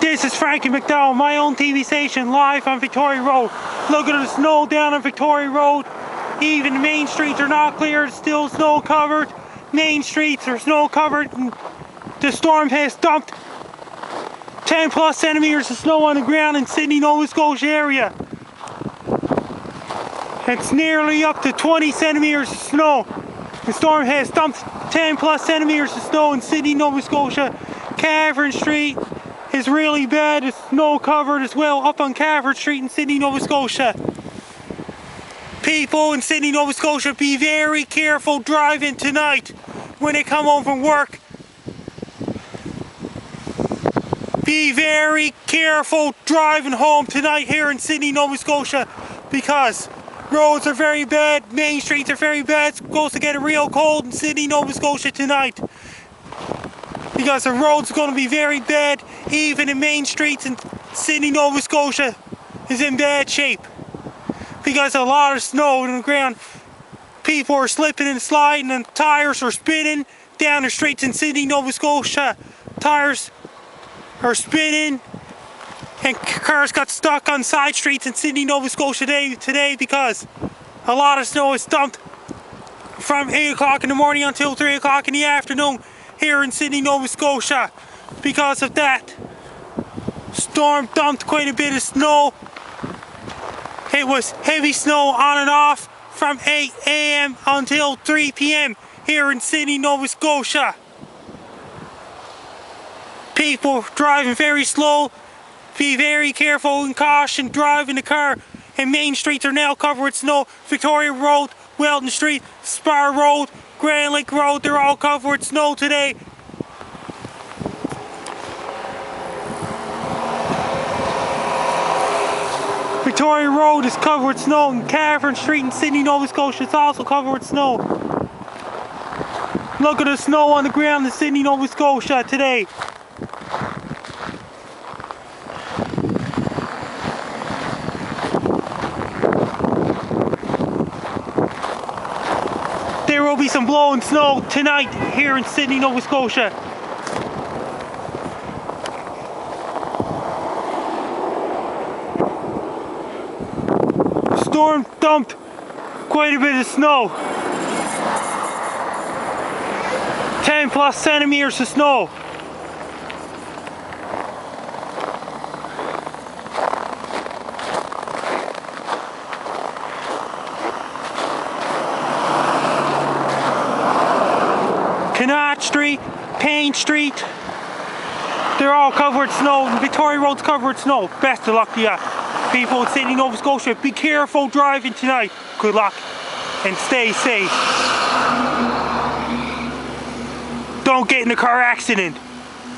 This is Frankie McDowell, my own TV station, live on Victoria Road. Look at the snow down on Victoria Road. Even the main streets are not clear, it's still snow covered. Main streets are snow covered, and the storm has dumped 10 plus centimeters of snow on the ground in Sydney, Nova Scotia area. It's nearly up to 20 centimeters of snow. The storm has dumped 10 plus centimeters of snow in Sydney, Nova Scotia. Welton Street is really bad. It's snow covered as well up on Welton Street in Sydney, Nova Scotia. People in Sydney, Nova Scotia, be very careful driving tonight when they come home from work. Be very careful driving home tonight here in Sydney, Nova Scotia, because roads are very bad, main streets are very bad. It's supposed to get real cold in Sydney, Nova Scotia tonight, because the roads are going to be very bad. Even the main streets in Sydney, Nova Scotia is in bad shape because a lot of snow on the ground. People are slipping and sliding, and tires are spinning down the streets in Sydney, Nova Scotia. Tires are spinning, and cars got stuck on side streets in Sydney, Nova Scotia today because a lot of snow is dumped from 8 o'clock in the morning until 3 o'clock in the afternoon here in Sydney, Nova Scotia. Because of that, storm dumped quite a bit of snow. It was heavy snow on and off from 8 a.m. until 3 p.m. here in Sydney, Nova Scotia. People driving very slow. Be very careful and caution driving the car. And main streets are now covered with snow. Victoria Road, Welton Street, Spar Road, Grand Lake Road, they're all covered with snow today. Victoria Road is covered with snow, and Welton Street in Sydney, Nova Scotia is also covered with snow. Look at the snow on the ground in Sydney, Nova Scotia today. There will be some blowing snow tonight here in Sydney, Nova Scotia. Storm dumped quite a bit of snow. 10 plus centimeters of snow. Canard Street, Payne Street, they're all covered with snow. Victoria Road's covered with snow. Best of luck to you. People in Sydney, Nova Scotia, be careful driving tonight. Good luck and stay safe. Don't get in a car accident.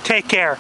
Take care.